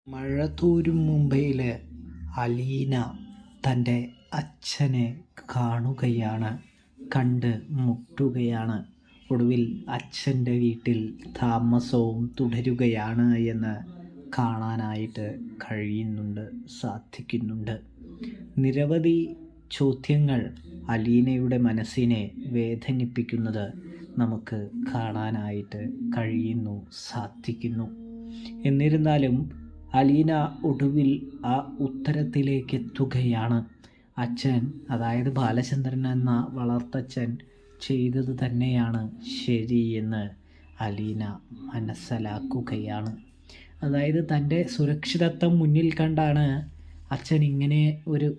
മഴതോരും മുംബൈയിൽ അലീന തൻ്റെ അച്ഛനെ കാണുകയാണ്, കണ്ട് മുട്ടുകയാണ്. ഒടുവിൽ അച്ഛൻ്റെ വീട്ടിൽ താമസവും തുടരുകയാണ് എന്ന് കാണാനായിട്ട് സാധിക്കുന്നുണ്ട്. നിരവധി ചോദ്യങ്ങൾ അലീനയുടെ മനസ്സിനെ വേദനിപ്പിക്കുന്നത് നമുക്ക് കാണാനായിട്ട് സാധിക്കുന്നു. എന്നിരുന്നാലും അലീന ഒടുവിൽ ആ ഉത്തരത്തിലേക്ക് എത്തുകയാണ്. അച്ഛൻ, അതായത് ബാലചന്ദ്രൻ എന്ന വളർത്തച്ഛൻ ചെയ്തത് തന്നെയാണ് ശരിയെന്ന് അലീന മനസ്സിലാക്കുകയാണ്. അതായത് തൻ്റെ സുരക്ഷിതത്വം മുന്നിൽ കണ്ടാണ് അച്ഛൻ ഇങ്ങനെ ഒരു